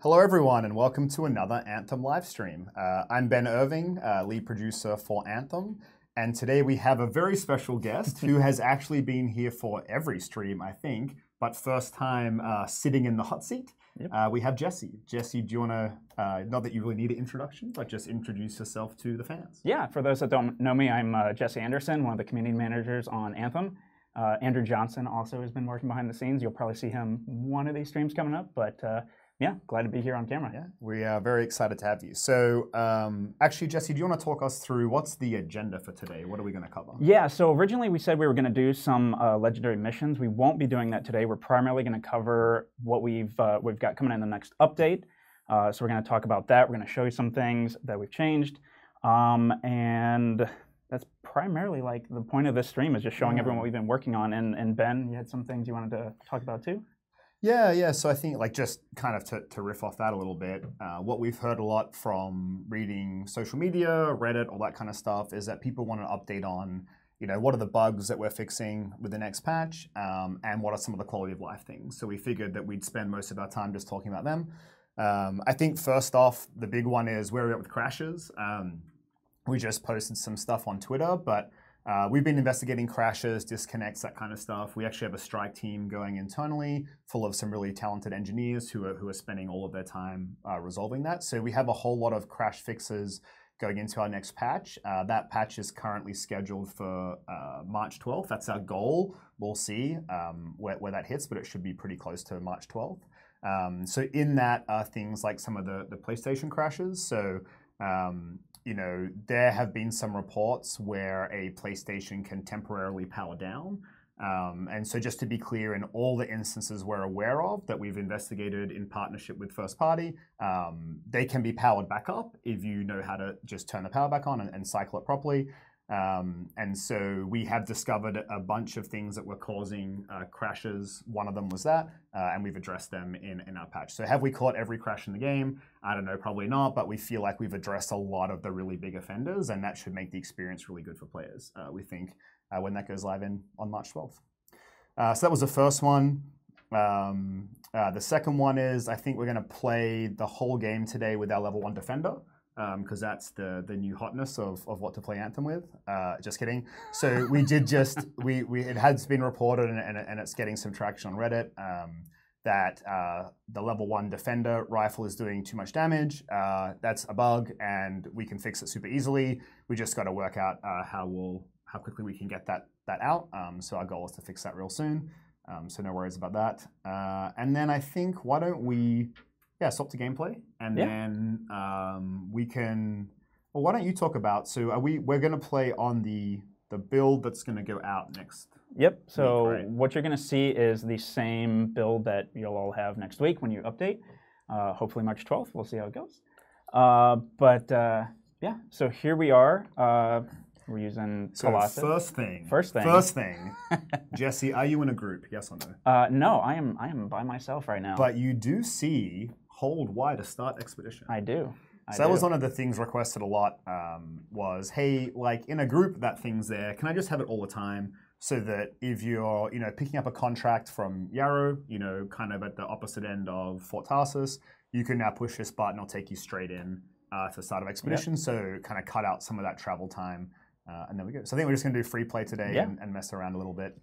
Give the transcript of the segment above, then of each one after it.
Hello everyone and welcome to another Anthem livestream. I'm Ben Irving, lead producer for Anthem, and today we have a very special guest who has actually been here for every stream, I think, but first time sitting in the hot seat. Yep. We have Jesse. Jesse, do you want to, not that you really need an introduction, but just introduce yourself to the fans? Yeah, for those that don't know me, I'm Jesse Anderson, one of the community managers on Anthem. Andrew Johnson also has been working behind the scenes. You'll probably see him one of these streams coming up, but yeah, glad to be here on camera. Yeah, we are very excited to have you. So actually, Jesse, do you want to talk us through what's the agenda for today? What are we going to cover? Yeah, so originally we said we were going to do some legendary missions. We won't be doing that today. We're primarily going to cover what we've got coming in the next update. So we're going to talk about that. We're going to show you some things that we've changed. And that's primarily like the point of this stream is just showing everyone what we've been working on. And Ben, you had some things you wanted to talk about too? Yeah. So I think, like, just kind of to riff off that a little bit, what we've heard a lot from reading social media, Reddit, all that kind of stuff, is that people want an update on, you know, what are the bugs that we're fixing with the next patch, and what are some of the quality of life things. So we figured that we'd spend most of our time just talking about them. I think first off, the big one is where we're at with crashes. We just posted some stuff on Twitter, but we've been investigating crashes, disconnects, that kind of stuff. We actually have a strike team going internally full of some really talented engineers who are spending all of their time resolving that. So we have a whole lot of crash fixes going into our next patch. That patch is currently scheduled for March 12th. That's our goal. We'll see where that hits, but it should be pretty close to March 12th. So in that are things like some of the PlayStation crashes. So you know, there have been some reports where a PlayStation can temporarily power down. And so just to be clear, in all the instances we're aware of that we've investigated in partnership with First Party, they can be powered back up if you know how to just turn the power back on and cycle it properly. And so we have discovered a bunch of things that were causing crashes. One of them was that, and we've addressed them in our patch. So have we caught every crash in the game? I don't know, probably not, but we feel like we've addressed a lot of the really big offenders, and that should make the experience really good for players, we think, when that goes live on March 12th. So that was the first one. The second one is, I think we're going to play the whole game today with our level 1 defender. Because that's the new hotness of what to play Anthem with. Just kidding. So we did just, it has been reported and it's getting some traction on Reddit that the level 1 defender rifle is doing too much damage. That's a bug and we can fix it super easily. We just got to work out how quickly we can get that out. So our goal is to fix that real soon. So no worries about that. And then I think, why don't we swap to gameplay, and then we can. Well, why don't you talk about? So we're going to play on the build that's going to go out next. Yep. So week, right? What you're going to see is the same build that you'll all have next week when you update. Hopefully March 12th. We'll see how it goes. Yeah. So here we are. We're using Colossus. First thing. Jesse, are you in a group? Yes or no? No, I am by myself right now. But you do see hold Y to start expedition. I do. So that was one of the things requested a lot. Was, hey, like in a group that thing's there. Can I just have it all the time so that if you're picking up a contract from Yarrow, kind of at the opposite end of Fort Tarsus, you can now push this button. It'll take you straight in to the start of expedition. Yep. So kind of cut out some of that travel time. And there we go. So I think we're just going to do free play today and mess around a little bit.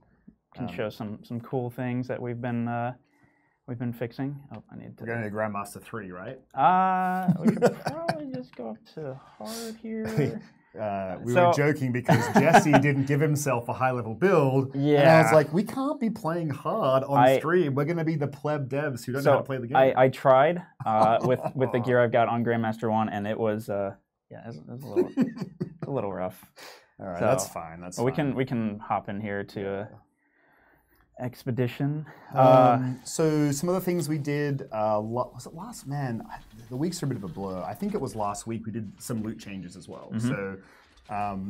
Can show some cool things that we've been fixing. Oh, I need to. We're going to do Grandmaster 3, right? We should probably just go up to hard here. We were joking because Jesse didn't give himself a high-level build. Yeah. And I was like, we can't be playing hard on stream. We're going to be the pleb devs who don't know how to play the game. I tried with the gear I've got on Grandmaster 1, and it was it was a little rough. All right, that's fine. That's fine. We can hop in here to expedition. So some of the things we did, was it last, man, the weeks are a bit of a blur. I think it was last week we did some loot changes as well. Mm-hmm. So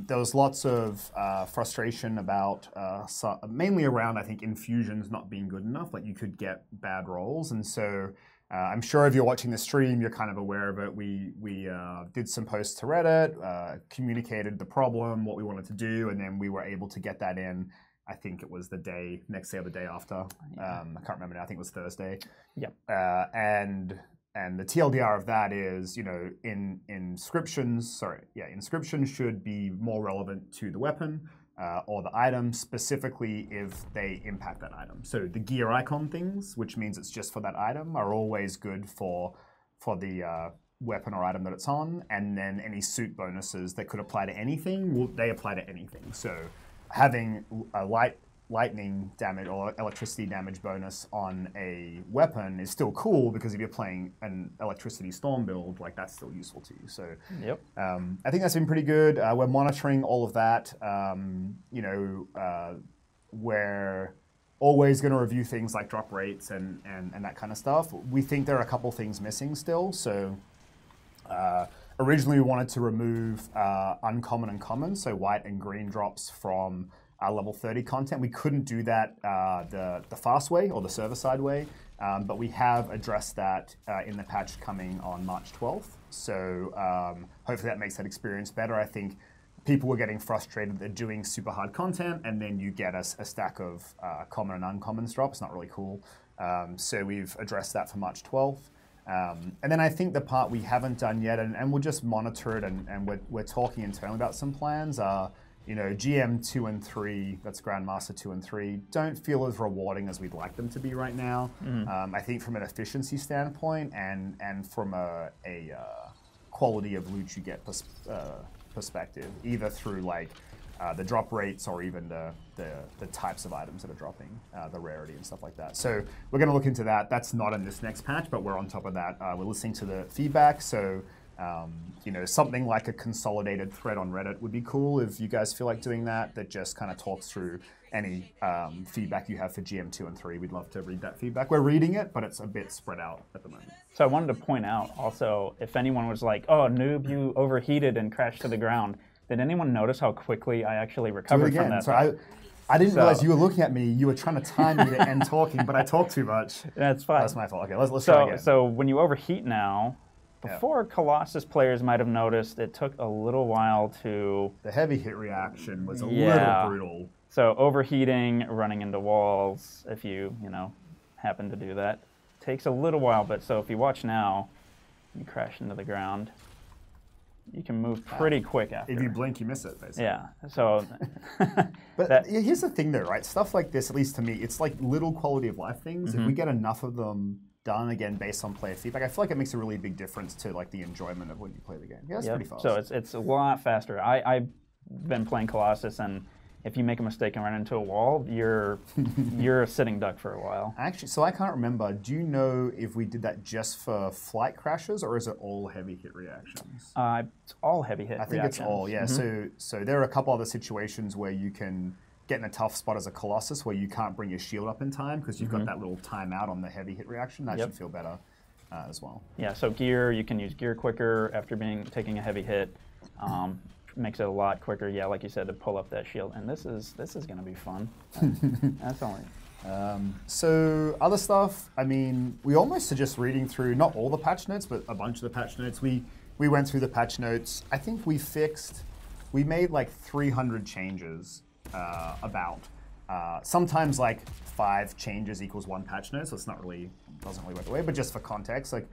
there was lots of frustration about, mainly around, I think, infusions not being good enough. Like you could get bad rolls. And so I'm sure if you're watching the stream, you're kind of aware of it. We did some posts to Reddit, communicated the problem, what we wanted to do, and then we were able to get that in. I think it was next day or the day after. I can't remember now. I think it was Thursday. Yep. And the TLDR of that is, inscriptions should be more relevant to the weapon or the item, specifically if they impact that item. So the gear icon things, which means it's just for that item, are always good for the weapon or item that it's on, and then any suit bonuses that could apply to anything, they apply to anything. So having a lightning damage or electricity damage bonus on a weapon is still cool, because if you're playing an electricity storm build, like, that's still useful to you. So yep. I think that's been pretty good. We're monitoring all of that. We're always going to review things like drop rates and that kind of stuff. We think there are a couple things missing still. So originally we wanted to remove uncommon and common, so white and green drops from level 30 content. We couldn't do that the fast way or the server-side way, but we have addressed that in the patch coming on March 12th. So hopefully that makes that experience better. I think people were getting frustrated. They're doing super hard content, and then you get a stack of common and uncommon drops. Not really cool. So we've addressed that for March 12th. And then I think the part we haven't done yet, and we'll just monitor it, and we're talking internally about some plans, are GM 2 and 3, that's Grandmaster 2 and 3, don't feel as rewarding as we'd like them to be right now. I think from an efficiency standpoint and from a quality of loot you get perspective, either through like the drop rates or even the types of items that are dropping, the rarity and stuff like that. So we're going to look into that. That's not in this next patch, but we're on top of that. We're listening to the feedback, so something like a consolidated thread on Reddit would be cool if you guys feel like doing that just kind of talks through any feedback you have for GM2 and 3. We'd love to read that feedback. We're reading it, but it's a bit spread out at the moment. So I wanted to point out also, if anyone was like, oh, noob, you overheated and crashed to the ground, did anyone notice how quickly I actually recovered from that? So I didn't realize you were looking at me. You were trying to time me to end talking, but I talked too much. That's fine. That's my fault. Okay, let's try again. So when you overheat now, before Colossus players might have noticed, it took a little while to... The heavy hit reaction was a little brutal. So overheating, running into walls, if you happen to do that, takes a little while. But so if you watch now, you crash into the ground. You can move pretty quick after. If you blink, you miss it, basically. Yeah, so... But here's the thing, though, right? Stuff like this, at least to me, it's like little quality of life things. If we get enough of them done, again, based on player feedback, I feel like it makes a really big difference to like the enjoyment of when you play the game. Yeah, it's pretty fast. So it's a lot faster. I've been playing Colossus, and if you make a mistake and run into a wall, you're a sitting duck for a while. Actually, so I can't remember. Do you know if we did that just for flight crashes, or is it all heavy hit reactions? It's all heavy hit reactions. I think it's all, yeah. So there are a couple other situations where you can get in a tough spot as a Colossus where you can't bring your shield up in time because you've got that little timeout on the heavy hit reaction. That should feel better as well. Yeah, so gear, you can use gear quicker after taking a heavy hit. Makes it a lot quicker, yeah, like you said, to pull up that shield. And this is going to be fun. That's only... So other stuff, I mean, we almost are just reading through, not all the patch notes, but a bunch of the patch notes. We went through the patch notes. I think we made like 300 changes sometimes like 5 changes equals 1 patch note, so it's doesn't really work the way, but just for context, like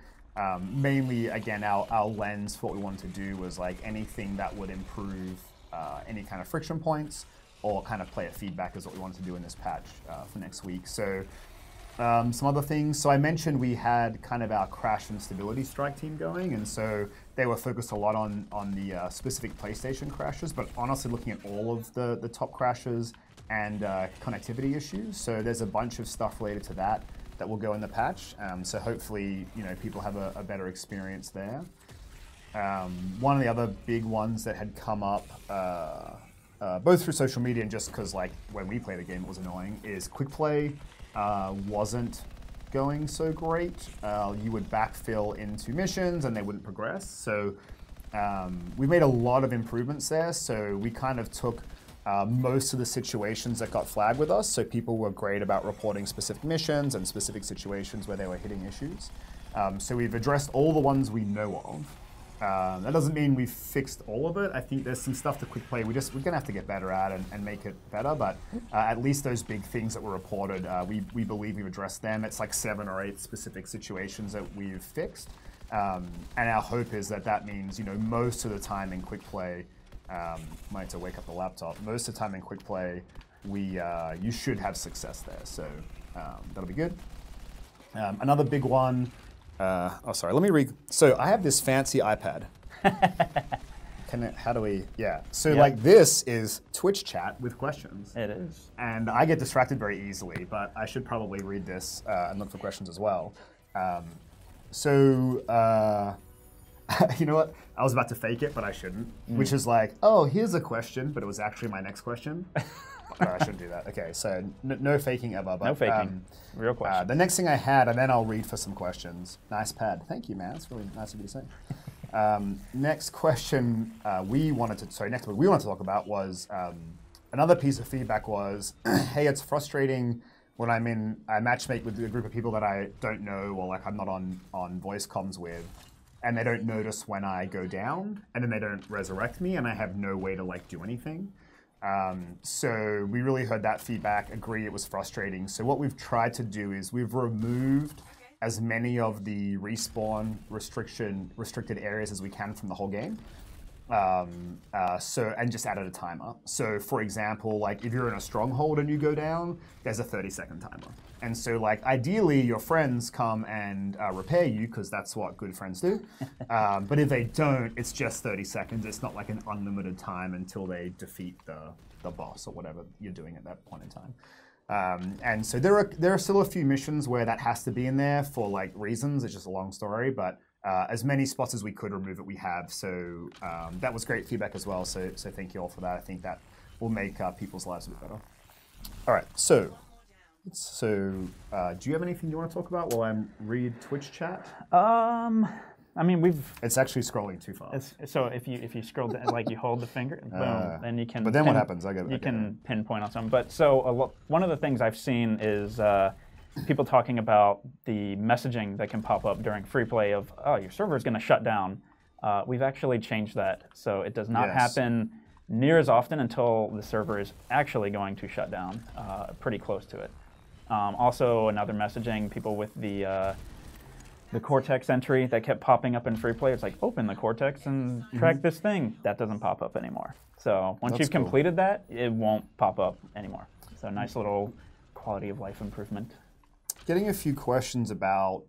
mainly, again, our lens for what we wanted to do was like anything that would improve any kind of friction points or kind of player feedback is what we wanted to do in this patch for next week. So some other things. So I mentioned we had kind of our crash and stability strike team going, and so they were focused a lot on the specific PlayStation crashes, but honestly looking at all of the top crashes and connectivity issues. So there's a bunch of stuff related to that will go in the patch. So hopefully, people have a better experience there. One of the other big ones that had come up, both through social media and just because like when we play the game it was annoying, is quick play wasn't going so great. You would backfill into missions and they wouldn't progress. So we made a lot of improvements there. So we kind of took most of the situations that got flagged with us. So people were great about reporting specific missions and specific situations where they were hitting issues. So we've addressed all the ones we know of. That doesn't mean we've fixed all of it. I think there's some stuff to quick play we're gonna have to get better at and make it better. But at least those big things that were reported, we believe we've addressed them. It's like 7 or 8 specific situations that we've fixed, and our hope is that means most of the time in quick play, might have to wake up the laptop. Most of the time in quick play, you should have success there. So that'll be good. Another big one. Sorry, let me read. So I have this fancy iPad. How do we, yeah. So like this is Twitch chat with questions. It is. And I get distracted very easily, but I should probably read this and look for questions as well. You know what? I was about to fake it, but I shouldn't. Which is like, oh, here's a question, but it was actually my next question. No, I shouldn't do that. Okay, so no faking ever. But, no faking. Real question. The next thing I had, and then I'll read for some questions. Nice pad. Thank you, man. It's really nice of you to say. Next question we wanted to talk about was another piece of feedback was, hey, it's frustrating when I matchmake with a group of people that I don't know or like I'm not on voice comms with, and they don't notice when I go down, and then they don't resurrect me, and I have no way to like do anything. So we really heard that feedback, agree it was frustrating. So what we've tried to do is we've removed as many of the respawn restricted areas as we can from the whole game. And just added a timer. So for example, like if you're in a stronghold and you go down, there's a 30-second timer. And so like ideally your friends come and repair you because that's what good friends do. But if they don't, it's just 30 seconds. It's not like an unlimited time until they defeat the boss or whatever you're doing at that point in time. And so there are still a few missions where that has to be in there for like reasons. It's just a long story, but as many spots as we could remove it, we have. So that was great feedback as well. So thank you all for that. I think that will make people's lives a bit better. All right, so do you have anything you want to talk about while I read Twitch chat? I mean, It's actually scrolling too fast. So if you scroll down, like you hold the finger, boom, then you can. But then what happens? You can pinpoint on something. But so one of the things I've seen is people talking about the messaging that can pop up during free play of, oh, your server is going to shut down. We've actually changed that, so it does not happen near as often until the server is actually going to shut down. Pretty close to it. Also, another messaging, people with the Cortex entry that kept popping up in free play. It's like, open the Cortex and track this thing. That doesn't pop up anymore. So once you've completed that, it won't pop up anymore. So nice little quality of life improvement. Getting a few questions about,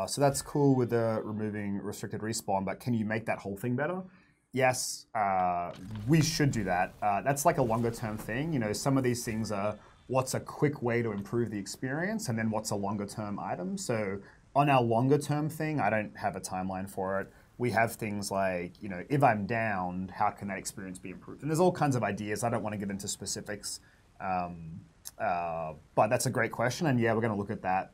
so that's cool with the removing restricted respawn, but can you make that whole thing better? Yes, we should do that. That's like a longer term thing. Some of these things are what's a quick way to improve the experience, and then what's a longer term item. So on our longer term thing, I don't have a timeline for it. We have things like, if I'm downed, how can that experience be improved? And there's all kinds of ideas. I don't want to get into specifics, but that's a great question. And yeah, we're going to look at that.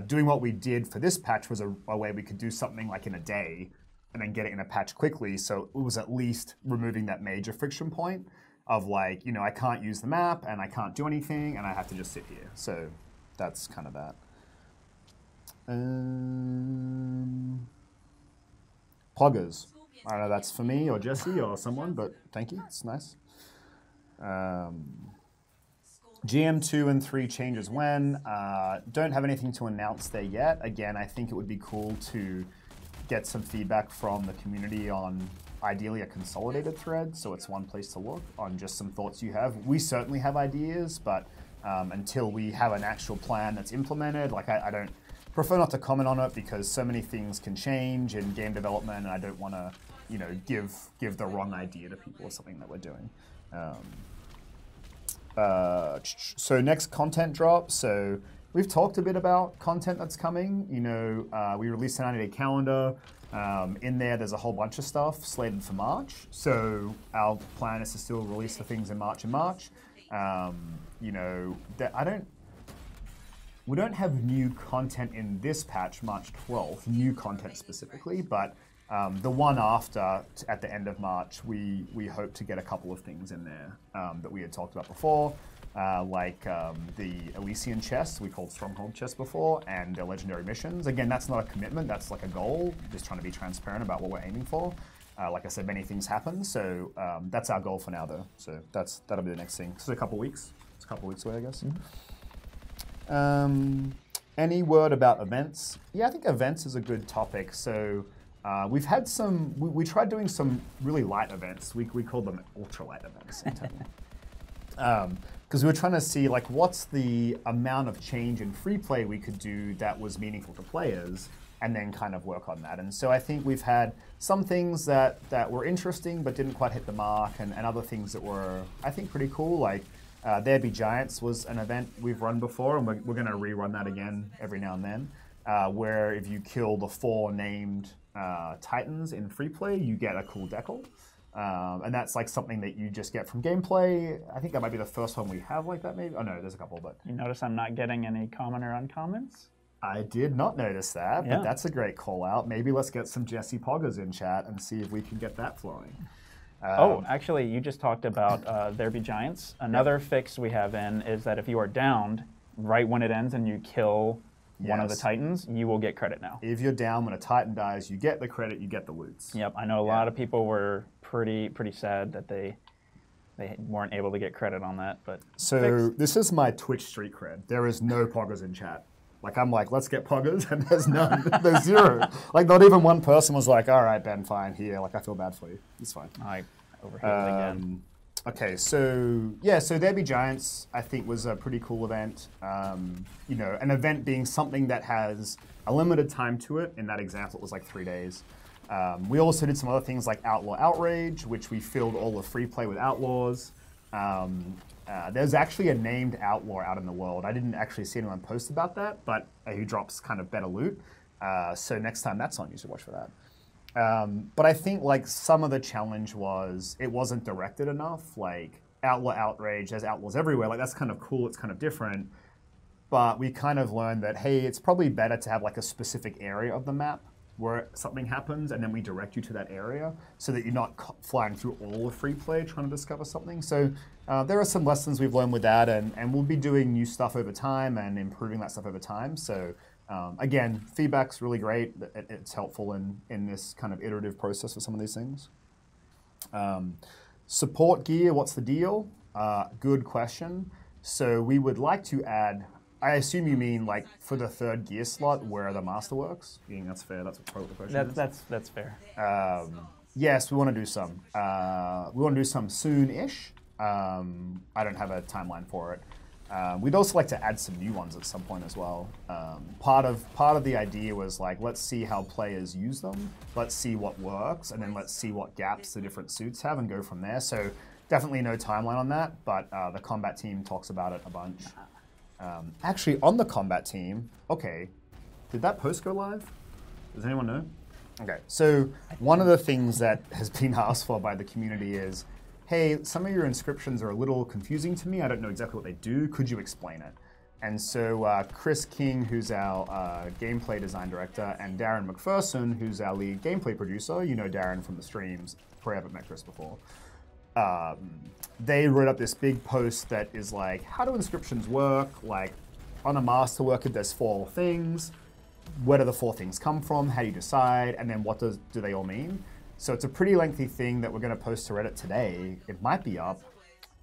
Doing what we did for this patch was a way we could do something like in a day and then get it in a patch quickly. So it was at least removing that major friction point of like, I can't use the map and I can't do anything and I have to just sit here. So that's kind of that. Poggers. I don't know if that's for me or Jesse or someone, but thank you. It's nice. GM 2 and 3 changes when. Don't have anything to announce there yet. Again, I think it would be cool to get some feedback from the community on ideally a consolidated thread, so it's one place to look on just some thoughts you have. We certainly have ideas, but until we have an actual plan that's implemented, like I don't prefer not to comment on it because so many things can change in game development, and I don't want to, give the wrong idea to people or something that we're doing. So next content drop. So we've talked a bit about content that's coming. We released a 90-day calendar. In there's a whole bunch of stuff slated for March. So our plan is to still release the things in March. We don't have new content in this patch, March 12th, new content specifically, but the one after, at the end of March, we hope to get a couple of things in there that we had talked about before, like the Elysian chest, we called Stronghold chest before, and the legendary missions. Again, that's not a commitment, that's like a goal, just trying to be transparent about what we're aiming for. like I said, many things happen. So that's our goal for now, though. So that'll be the next thing. It's a couple weeks. It's a couple weeks away, I guess. Any word about events? Yeah, I think events is a good topic. So we've had some. We tried doing some really light events. We called them ultralight events. Because we were trying to see like what's the amount of change in free play we could do that was meaningful to players, and then kind of work on that. And so I think we've had some things that were interesting but didn't quite hit the mark, and other things that were, I think, pretty cool. Like There Be Giants was an event we've run before, and we're going to rerun that again every now and then, where if you kill the 4 named Titans in free play, you get a cool decal. And that's like something that you just get from gameplay. I think that might be the first one we have like that, maybe. Oh no, there's a couple, but... You notice I'm not getting any common or uncommons? I did not notice that, but that's a great call out. Maybe let's get some Jesse Poggers in chat and see if we can get that flowing. Actually, you just talked about There Be Giants. Another fix we have in is that if you are downed right when it ends and you kill one of the Titans, you will get credit now. If you're down when a Titan dies, you get the credit, you get the loots. Yep, I know a lot of people were pretty sad that they weren't able to get credit on that, but so this is my Twitch street cred. There is no Poggers in chat. Like, I'm like, let's get Poggers, and there's none. There's 0. Like, not even one person was like, all right, Ben, fine, here. Like, I feel bad for you. It's fine. I overheated again. Okay, so, yeah, so There Be Giants, I think, was a pretty cool event. You know, an event being something that has a limited time to it. In that example, it was like 3 days. We also did some other things like Outlaw Outrage, which we filled all the free play with outlaws. There's actually a named outlaw out in the world. I didn't actually see anyone post about that, but who drops kind of better loot. So next time that's on, you should watch for that. But I think like some of the challenge was it wasn't directed enough. Like Outlaw Outrage, there's outlaws everywhere. Like that's kind of cool. It's kind of different. But we kind of learned that, hey, it's probably better to have like a specific area of the map where something happens, and then we direct you to that area so that you're not flying through all the free play trying to discover something. So there are some lessons we've learned with that, and we'll be doing new stuff over time and improving that stuff over time. So again, feedback's really great. It's helpful in this kind of iterative process for some of these things. Support gear, what's the deal? Good question. So we would like to add, I assume you mean like for the 3rd gear slot where the masterworks. I think that's fair. That's what the question is. That's fair. Yes, we want to do some. We want to do some soon-ish. I don't have a timeline for it. We'd also like to add some new ones at some point as well. Part of the idea was like, let's see how players use them. Let's see what works, and then let's see what gaps the different suits have, and go from there. So definitely no timeline on that, but the combat team talks about it a bunch. Actually, on the combat team, okay, did that post go live? Does anyone know? Okay, so one of the things that has been asked for by the community is, hey, some of your inscriptions are a little confusing to me. I don't know exactly what they do. Could you explain it? And so Chris King, who's our gameplay design director, and Darren McPherson, who's our lead gameplay producer, you know Darren from the streams, probably haven't met Chris before, they wrote up this big post that is like, how do inscriptions work? Like, on a masterwork, if there's 4 things, where do the 4 things come from? How do you decide? And then what do they all mean? So it's a pretty lengthy thing that we're going to post to Reddit today. It might be up.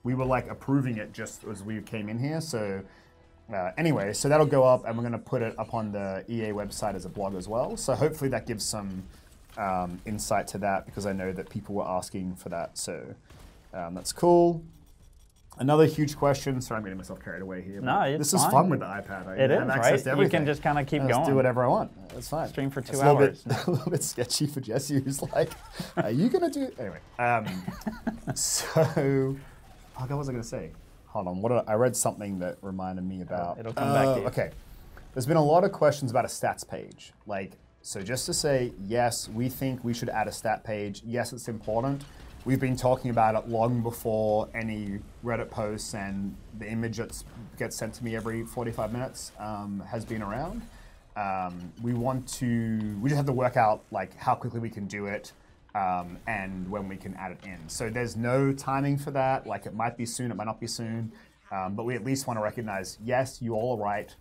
We were like approving it just as we came in here. So anyway, so that'll go up, and we're going to put it up on the EA website as a blog as well. So hopefully that gives some insight to that, because I know that people were asking for that. So that's cool. Another huge question. Sorry, I'm getting myself carried away here. No, this is fun with the iPad. It is, right? You can just kind of keep going. Do whatever I want. That's fine. Stream for 2 hours. A little bit sketchy for Jesse, who's like, are you going to do... Anyway. So, what was I going to say? Hold on. I read something that reminded me about... It'll come back to you. Okay. There's been a lot of questions about a stats page. Like, so just to say, yes, we think we should add a stat page. Yes, it's important. We've been talking about it long before any Reddit posts and the image that gets sent to me every 45 minutes has been around. We just have to work out like how quickly we can do it and when we can add it in. So there's no timing for that. Like, it might be soon, it might not be soon, but we at least want to recognize, yes, you all are right.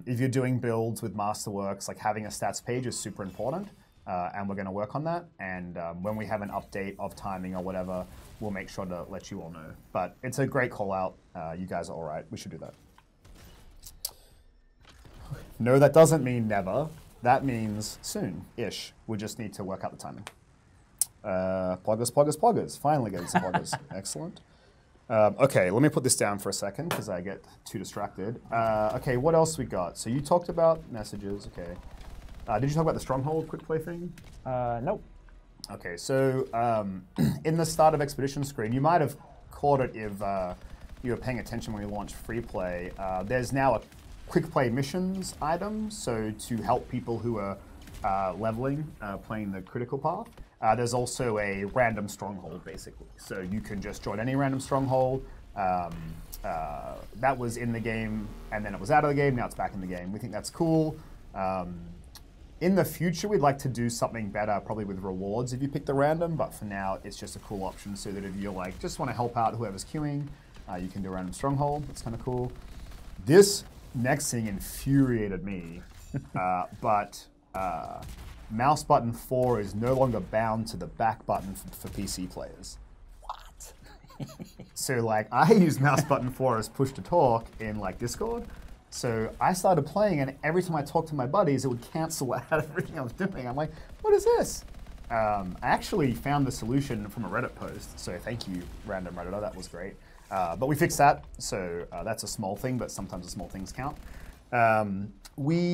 If you're doing builds with Masterworks, like having a stats page is super important. and we're going to work on that. And when we have an update of timing or whatever, we'll make sure to let you all know. But it's a great call out. You guys are all right. We should do that. No, that doesn't mean never. That means soon-ish. We just need to work out the timing. Pluggers. Finally getting some pluggers. Excellent. Okay, let me put this down for a second because I get too distracted. Okay, what else we got? So you talked about messages. Okay. Did you talk about the Stronghold quick play thing? Nope. Okay, so in the start of Expedition screen, you might have caught it if you were paying attention when we launched free play. There's now a quick play missions item, so to help people who are leveling, playing the critical path. There's also a random stronghold, basically. So you can just join any random stronghold. That was in the game, and then it was out of the game. Now it's back in the game. We think that's cool. In the future, we'd like to do something better, probably with rewards if you pick the random. But for now, it's just a cool option, so that if you're like just want to help out whoever's queuing, you can do a random stronghold. That's kind of cool. This next thing infuriated me, but. Mouse button 4 is no longer bound to the back button for PC players. What? So like I use mouse button 4 as push to talk in like Discord. So I started playing, and every time I talked to my buddies, it would cancel out everything I was doing. I'm like, what is this? I actually found the solution from a Reddit post. So thank you, random Redditor. That was great. But we fixed that. So that's a small thing, but sometimes the small things count. There's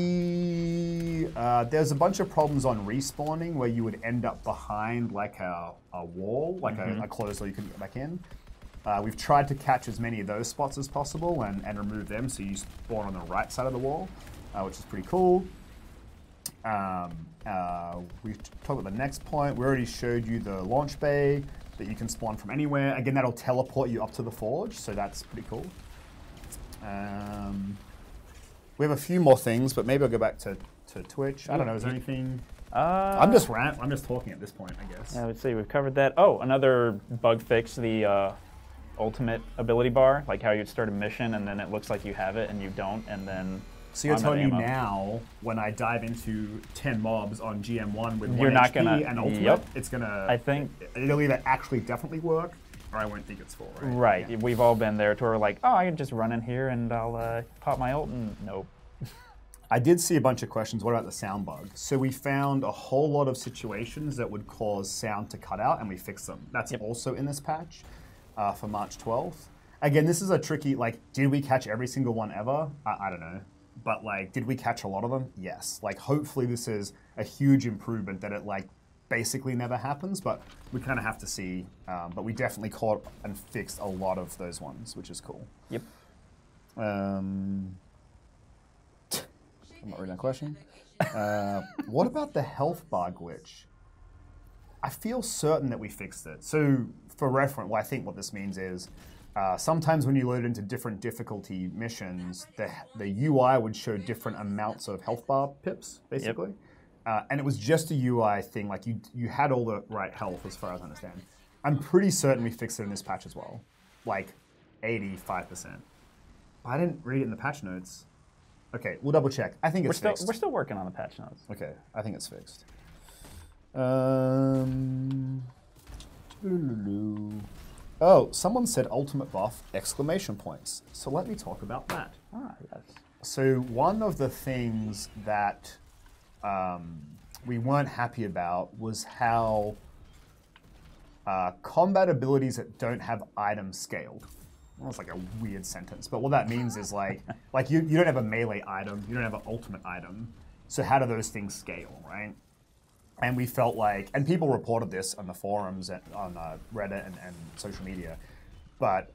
a bunch of problems on respawning where you would end up behind like a wall, like a closed door you couldn't get back in. We've tried to catch as many of those spots as possible and remove them, so you spawn on the right side of the wall, which is pretty cool. We talked about the next point. We already showed you the launch bay that you can spawn from anywhere. Again, that'll teleport you up to the forge, so that's pretty cool. We have a few more things, but maybe I'll go back to Twitch. I don't know, is there anything? I'm just talking at this point, I guess. Yeah, let's see, we've covered that. Oh, another bug fix, the ultimate ability bar, like how you'd start a mission and then it looks like you have it and you don't, and then so you're telling me now, when I dive into 10 mobs on GM1 with you're 1 not HP gonna, and ultimate, yep. It's gonna, I think it'll either actually definitely work, or I won't think it's full, right? Right, Yeah. we've all been there to where we're like, oh, I can just run in here and I'll pop my ult, and nope. I did see a bunch of questions. What about the sound bug? So we found a whole lot of situations that would cause sound to cut out, and we fixed them. That's also in this patch for March 12th. Again, this is a tricky, like, did we catch every single one ever? I don't know. But, like, did we catch a lot of them? Yes. Like, hopefully this is a huge improvement that it, like, basically never happens, but we kind of have to see. But we definitely caught and fixed a lot of those ones, which is cool. Yep. I'm not reading that question. What about the health bar glitch? I feel certain that we fixed it. So for reference, well, I think what this means is sometimes when you load into different difficulty missions, the UI would show different amounts of health bar pips, basically. Yep. And it was just a UI thing, like you had all the right health as far as I understand. I'm pretty certain we fixed it in this patch as well, like 85%. I didn't read it in the patch notes. Okay, we'll double check. I think it's fixed. We're still working on the patch notes. Okay, I think it's fixed. Oh, someone said ultimate buff, exclamation points. So let me talk about that. Ah, yes. So one of the things that we weren't happy about was how combat abilities that don't have items scaled. Well, it's like a weird sentence, but what that means is like you don't have a melee item, you don't have an ultimate item, so how do those things scale, right? And we felt like, and people reported this on the forums, and on Reddit and social media, but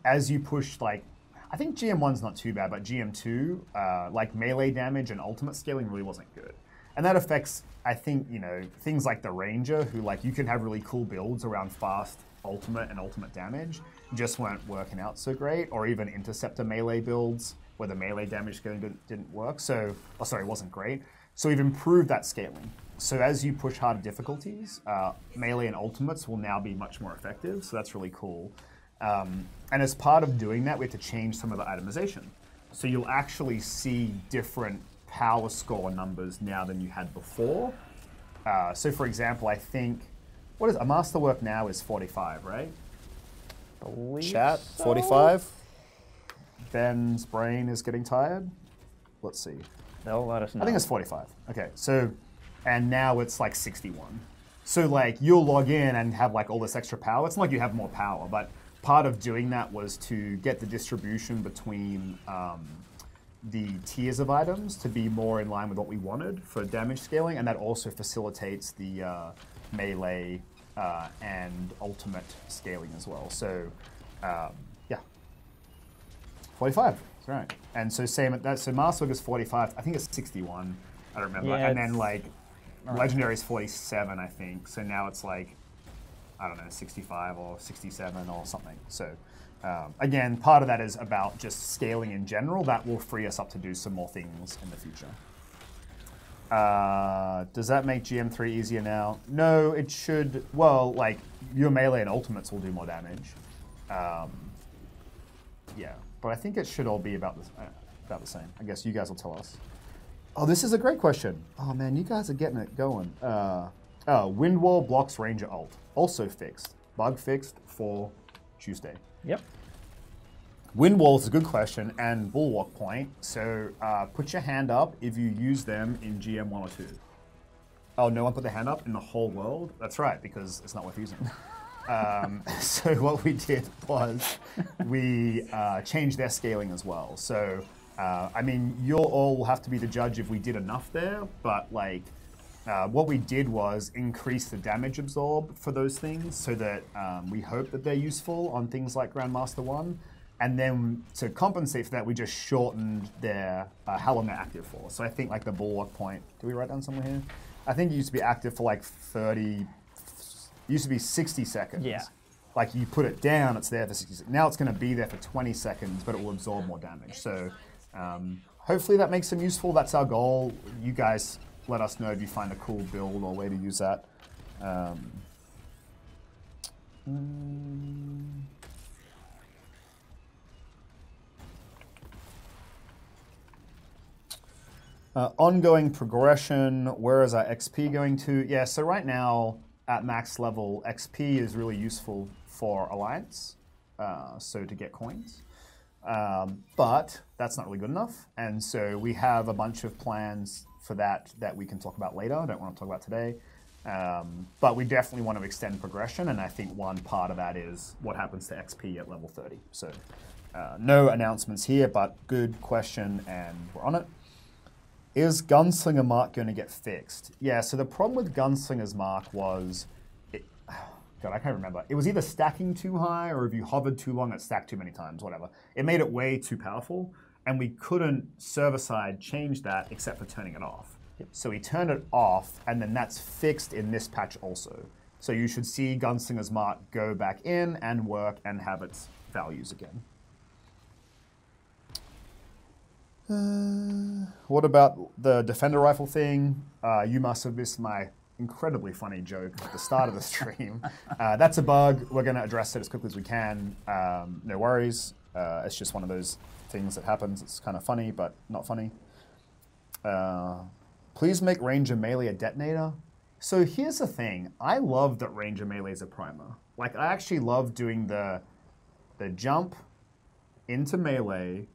as you push, like, I think GM1's not too bad, but GM2, like melee damage and ultimate scaling really wasn't good. And that affects, I think, you know, things like the Ranger, who like you can have really cool builds around fast ultimate and ultimate damage, just weren't working out so great, or even Interceptor melee builds where the melee damage scaling didn't work, so, wasn't great. So we've improved that scaling. So as you push harder difficulties, melee and ultimates will now be much more effective, so that's really cool. And as part of doing that, we have to change some of the itemization. So you'll actually see different power score numbers now than you had before. So for example, I think, what is a masterwork now is 45, right? Chat, so. 45. Ben's brain is getting tired. Let's see. They'll let us know. I think it's 45. Okay, so, and now it's like 61. So like you'll log in and have like all this extra power. It's not like you have more power, but part of doing that was to get the distribution between the tiers of items to be more in line with what we wanted for damage scaling, and that also facilitates the melee and ultimate scaling as well. So, yeah, 45. That's right. And so same at that. So Masterwork is 45. I think it's 61. I don't remember. Yeah, and then like Legendary is 47, I think. So now it's like, I don't know, 65 or 67 or something. So again, part of that is about just scaling in general. That will free us up to do some more things in the future. Does that make GM3 easier now? No, it should. Well, like your melee and ultimates will do more damage. Yeah, but I think it should all be about the same. I guess you guys will tell us. Oh, this is a great question. Oh man, you guys are getting it going. Wind Wall blocks Ranger ult. Also fixed. Bug fixed for Tuesday. Yep. Wind Wall is a good question, and Bulwark Point. So put your hand up if you use them in GM 1 or 2. Oh, no one put their hand up in the whole world? That's right, because it's not worth using. So what we did was we changed their scaling as well. So, I mean, you'll all have to be the judge if we did enough there, but like, what we did was increase the damage absorb for those things so that we hope that they're useful on things like Grandmaster 1. And then to compensate for that, we just shortened their how long they're active for. So I think like the Bulwark Point, do we write down somewhere here? I think it used to be active for like 30, it used to be 60 seconds. Yeah. Like you put it down, it's there for 60 seconds. Now it's going to be there for 20 seconds, but it will absorb more damage. So hopefully that makes them useful. That's our goal. You guys let us know if you find a cool build or way to use that. Ongoing progression, where is our XP going to? Yeah, so right now at max level, XP is really useful for Alliance, so to get coins. But that's not really good enough, and so we have a bunch of plans for that we can talk about later. I don't want to talk about today. But we definitely want to extend progression, and I think one part of that is what happens to XP at level 30. So no announcements here, but good question, and we're on it. Is Gunslinger Mark going to get fixed? Yeah, so the problem with Gunslinger's Mark was, God, I can't remember. It was either stacking too high, or if you hovered too long, it stacked too many times, whatever. It made it way too powerful, and we couldn't server-side change that except for turning it off. Yep. So we turned it off, and then that's fixed in this patch also. So you should see Gunslinger's Mark go back in and work and have its values again. What about the Defender Rifle thing? You must have missed my incredibly funny joke at the start of the stream. That's a bug. We're going to address it as quickly as we can. No worries. It's just one of those things that happens. It's kind of funny, but not funny. Please make Ranger Melee a detonator. So here's the thing. I love that Ranger Melee is a primer. Like, I actually love doing the jump into melee,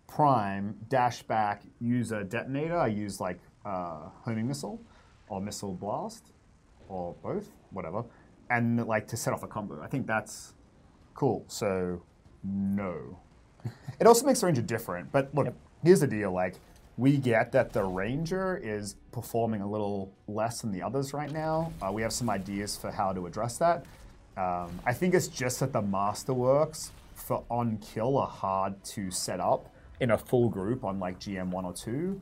prime, dash back, use a detonator. I use like homing missile or missile blast or both, whatever, and like to set off a combo. I think that's cool. So no. It also makes the Ranger different, but look, here's the deal. Like, we get that the Ranger is performing a little less than the others right now. We have some ideas for how to address that. I think it's just that the Masterworks for on kill are hard to set up in a full group on like GM 1 or 2.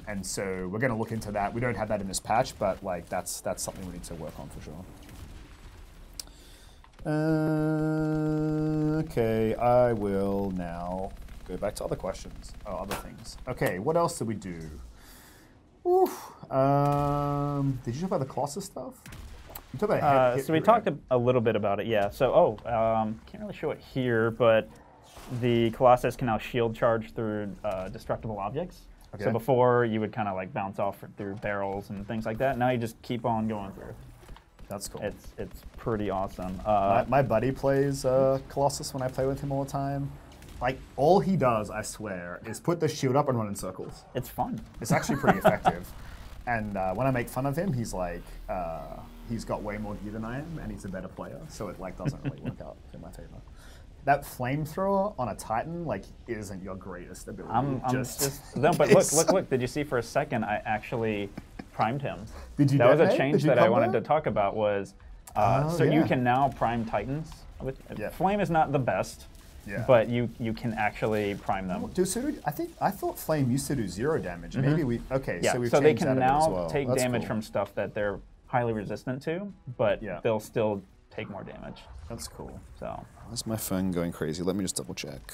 And so we're going to look into that. We don't have that in this patch, but like that's something we need to work on for sure. Okay, I will now go back to other questions. Oh, other things. Okay, what else did we do? Oof. Did you talk about the Colossus stuff? You talked about so we talked a little bit about it, yeah. So, can't really show it here, but the Colossus can now shield charge through destructible objects. Okay. So before you would kind of like bounce off through barrels and things like that. Now you just keep on going through. That's cool. It's pretty awesome. My buddy plays Colossus when I play with him all the time. Like, all he does, I swear, is put the shield up and run in circles. It's fun. It's actually pretty effective. And when I make fun of him, he's like, he's got way more gear than I am, and he's a better player, so it like doesn't really work out in my favor. That flamethrower on a Titan like isn't your greatest ability. No, but look! Did you see for a second I actually primed him? Did you? That was a change that I wanted to talk about. Was you can now prime Titans with Flame is not the best, but you can actually prime them. I thought Flame used to do 0 damage. Maybe we so they can now take damage from stuff that they're highly resistant to, but they'll still take more damage. That's cool. So. Why's my phone going crazy? Let me just double check.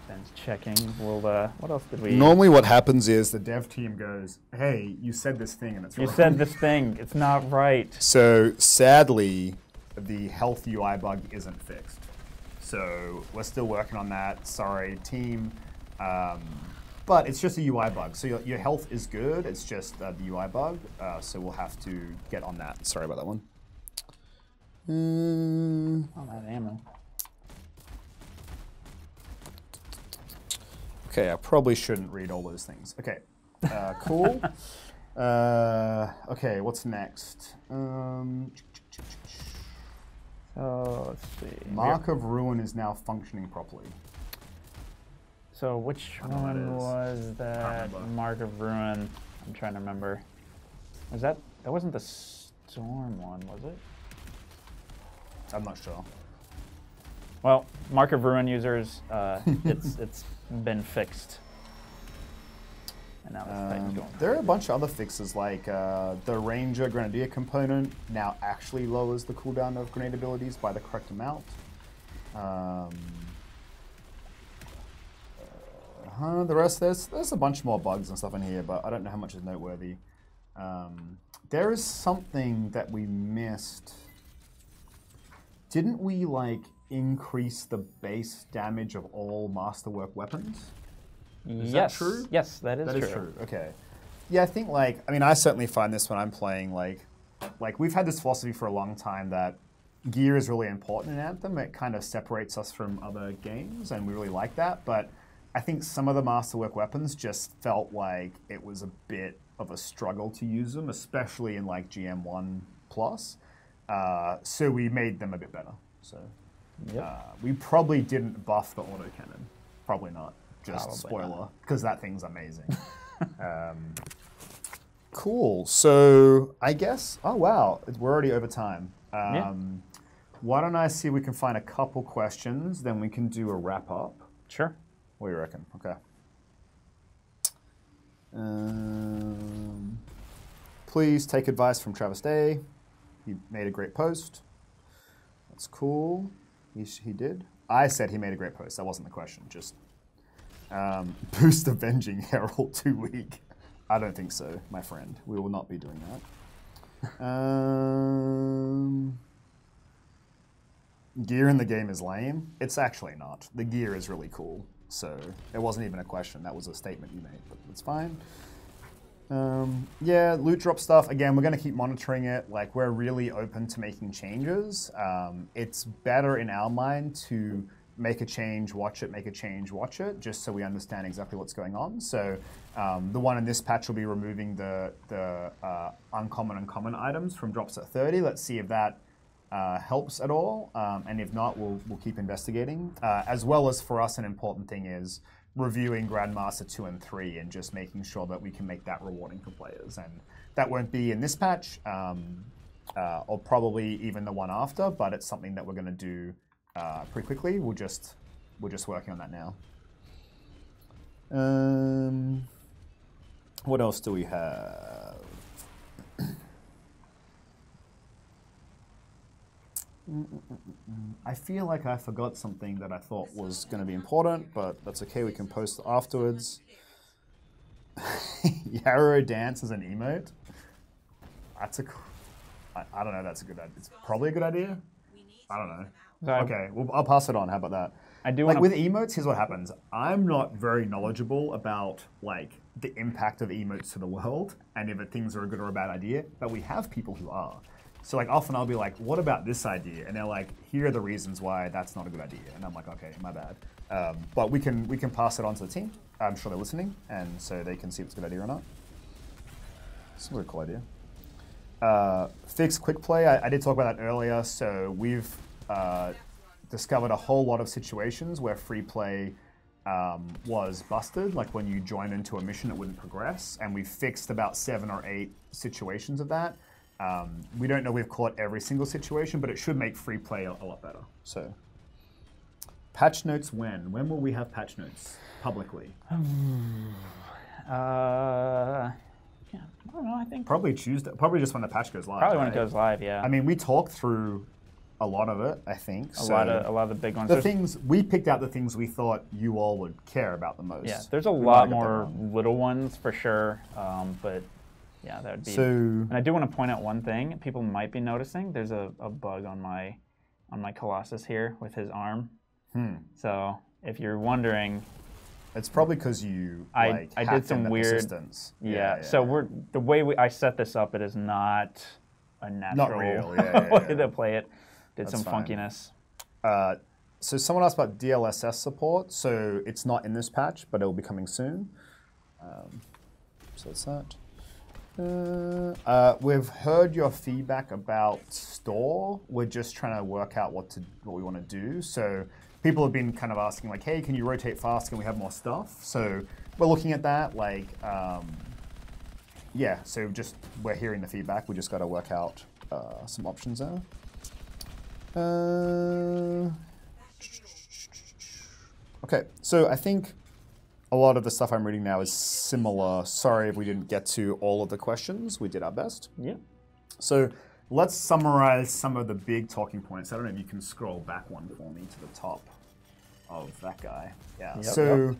Ben's checking. Well, what else did we... Normally what happens is the dev team goes, hey, you said this thing and it's wrong. You said this thing. It's not right. So sadly, the health UI bug isn't fixed. So we're still working on that. Sorry, team. But it's just a UI bug. So your health is good. It's just the UI bug. So we'll have to get on that. Sorry about that one. Oh, that ammo. Okay, I probably shouldn't read all those things. Okay, cool. Okay, what's next? Let's see. Mark of Ruin is now functioning properly. So which one was that Mark of Ruin? I'm trying to remember. Was that wasn't the Storm one, was it? I'm not sure. Well, Mark of Ruin users, it's been fixed. And now this Titan's going there are a bunch of other fixes, like the Ranger Grenadier component now actually lowers the cooldown of grenade abilities by the correct amount. The rest, there's a bunch more bugs and stuff in here, but I don't know how much is noteworthy. There is something that we missed. Didn't we like increase the base damage of all masterwork weapons? Is that true? Yes, that is true. That is true. Okay. Yeah, I think I certainly find this when I'm playing like we've had this philosophy for a long time that gear is really important in Anthem. It kind of separates us from other games, and we really like that. But I think some of the masterwork weapons just felt like it was a bit of a struggle to use them, especially in like GM1 Plus. So we made them a bit better. So we probably didn't buff the autocannon. Probably not. Just probably spoiler, because that thing's amazing. Cool. So I guess, oh wow, we're already over time. Why don't I see if we can find a couple questions, then we can do a wrap up. Sure. What do you reckon? Okay. Please take advice from Travis Day. He made a great post. That's cool. He did. I said he made a great post. That wasn't the question. Just boost Avenging Herald 2 week. I don't think so, my friend. We will not be doing that. Gear in the game is lame. It's actually not. The gear is really cool. So it wasn't even a question. That was a statement you made, but it's fine. Yeah, loot drop stuff. Again, we're going to keep monitoring it. Like, we're really open to making changes. It's better in our mind to make a change, watch it, make a change, watch it, just so we understand exactly what's going on. So the one in this patch will be removing the uncommon and common items from drops at 30. Let's see if that helps at all. And if not, we'll keep investigating. As well as for us, an important thing is reviewing Grandmaster 2 and 3 and just making sure that we can make that rewarding for players. And that won't be in this patch, or probably even the one after, but it's something that we're going to do pretty quickly. We're just working on that now. What else do we have? I feel like I forgot something that I thought was going to be important, but that's okay. We can post it afterwards. Yarrow dance as an emote. That's I don't know. That's a good idea. It's probably a good idea. I don't know. Okay, well, I'll pass it on. How about that? I do like want with emotes, here's what happens. I'm not very knowledgeable about like the impact of emotes to the world and if things are a good or a bad idea, but we have people who are. So like often I'll be like, what about this idea? And they're like, here are the reasons why that's not a good idea. And I'm like, okay, my bad. But we can pass it on to the team. I'm sure they're listening, and so they can see if it's a good idea or not. It's a cool idea. Fix quick play. I did talk about that earlier. So we've discovered a whole lot of situations where free play was busted. Like when you join into a mission, it wouldn't progress. And we fixed about 7 or 8 situations of that. We don't know we've caught every single situation, but it should make free play a lot better. So, patch notes when? When will we have patch notes publicly? Yeah, I don't know. I think probably Tuesday. Probably just when the patch goes live. Probably when it goes live. Yeah. I mean, we talked through a lot of it. I think a lot of the big ones. The things we picked out, the things we thought you all would care about the most. Yeah, there's a lot more little ones for sure, but. Yeah, that would be. So, and I do want to point out one thing people might be noticing. There's a bug on my Colossus here with his arm. So if you're wondering, it's probably because you I did some weird. Persistence. Yeah. So the way I set this up, it is not a natural way to play it. That's some fine. Funkiness. So someone asked about DLSS support. So it's not in this patch, but it will be coming soon. So that's that. We've heard your feedback about store. We're just trying to work out what we want to do. So people have been kind of asking like, hey, can you rotate fast? Can we have more stuff? So we're looking at that. Like, yeah. So we're hearing the feedback. We just got to work out some options there. Okay. So I think. A lot of the stuff I'm reading now is similar. Sorry if we didn't get to all of the questions. We did our best. Yeah. So let's summarize some of the big talking points. I don't know if you can scroll back one for me to the top of that guy. Yeah.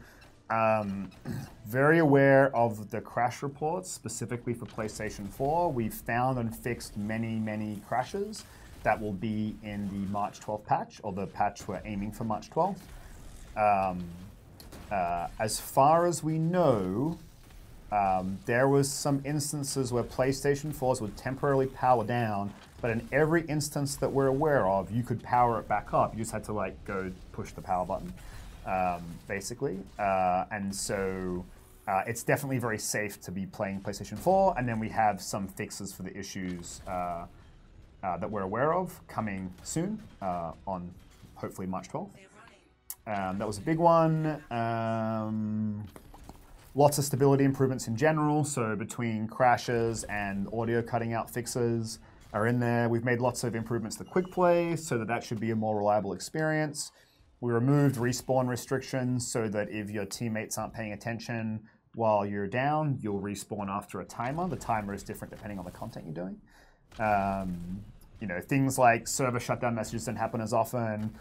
Very aware of the crash reports, specifically for PlayStation 4. We've found and fixed many, many crashes that will be in the March 12th patch, or the patch we're aiming for March 12th. As far as we know, there was some instances where PlayStation 4s would temporarily power down, but in every instance that we're aware of, you could power it back up. You just had to like go push the power button, basically. And so it's definitely very safe to be playing PlayStation 4. And then we have some fixes for the issues that we're aware of coming soon on hopefully March 12th. That was a big one. Lots of stability improvements in general. So between crashes and audio cutting out fixes are in there. We've made lots of improvements to quick play so that should be a more reliable experience. We removed respawn restrictions so that if your teammates aren't paying attention while you're down, you'll respawn after a timer. The timer is different depending on the content you're doing. Things like server shutdown messages don't happen as often.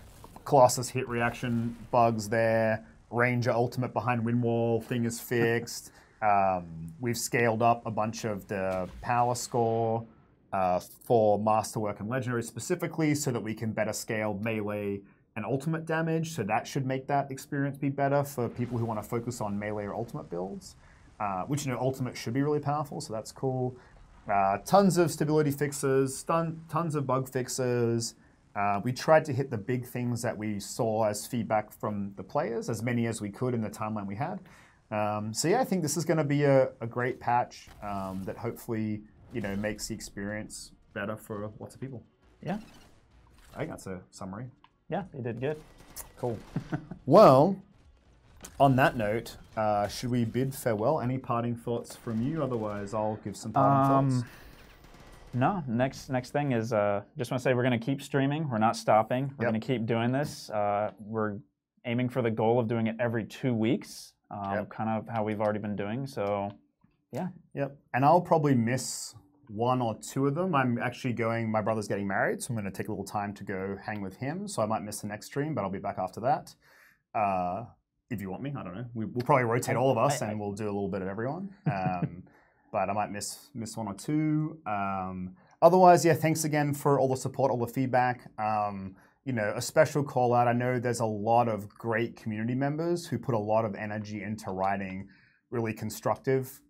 Colossus hit reaction bugs there. Ranger ultimate behind wind wall thing is fixed. We've scaled up a bunch of the power score for Masterwork and Legendary specifically so that we can better scale melee and ultimate damage. So that should make that experience be better for people who want to focus on melee or ultimate builds, which ultimate should be really powerful, so that's cool. Tons of stability fixes, tons of bug fixes. We tried to hit the big things that we saw as feedback from the players, as many as we could in the timeline we had. So yeah, I think this is going to be a great patch that hopefully makes the experience better for lots of people. Yeah. I think that's a summary. Yeah, you did good. Cool. Well, on that note, should we bid farewell? Any parting thoughts from you? Otherwise, I'll give some parting thoughts. No, next thing is just want to say we're going to keep streaming. We're not stopping. We're going to keep doing this. We're aiming for the goal of doing it every 2 weeks, kind of how we've already been doing. So, yeah. Yep. And I'll probably miss 1 or 2 of them. I'm actually my brother's getting married, so I'm going to take a little time to go hang with him. So I might miss the next stream, but I'll be back after that. If you want me, I don't know. We'll probably rotate all of us and we'll do a little bit of everyone. But I might miss 1 or 2. Otherwise, yeah, thanks again for all the support, all the feedback. a special call out. I know there's a lot of great community members who put a lot of energy into writing really constructive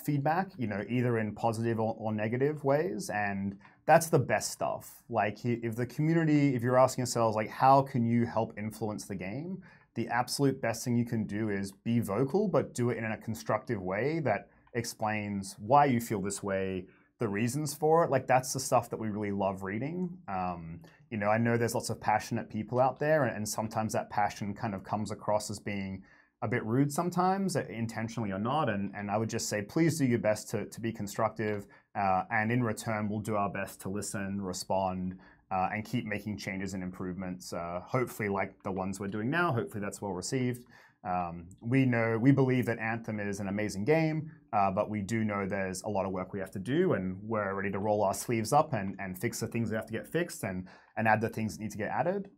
feedback, either in positive or negative ways. And that's the best stuff. Like if you're asking yourselves, like, how can you help influence the game? The absolute best thing you can do is be vocal, but do it in a constructive way that explains why you feel this way, the reasons for it. Like, that's the stuff that we really love reading. I know there's lots of passionate people out there, and sometimes that passion kind of comes across as being a bit rude sometimes, intentionally or not. And I would just say, please do your best to be constructive. And in return, we'll do our best to listen, respond, and keep making changes and improvements. Hopefully like the ones we're doing now, hopefully that's well received. We believe that Anthem is an amazing game, but we do know there's a lot of work we have to do, and we're ready to roll our sleeves up and fix the things that have to get fixed and add the things that need to get added.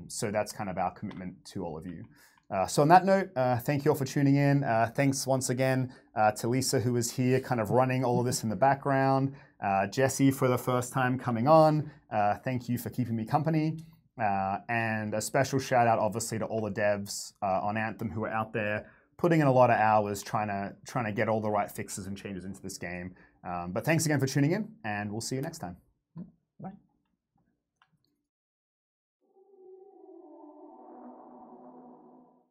So that's kind of our commitment to all of you. So on that note, thank you all for tuning in. Thanks once again to Lisa, who was here kind of running all of this in the background. Jesse, for the first time coming on. Thank you for keeping me company. And a special shout out, obviously, to all the devs on Anthem who are out there putting in a lot of hours trying to get all the right fixes and changes into this game. But thanks again for tuning in, and we'll see you next time. Bye.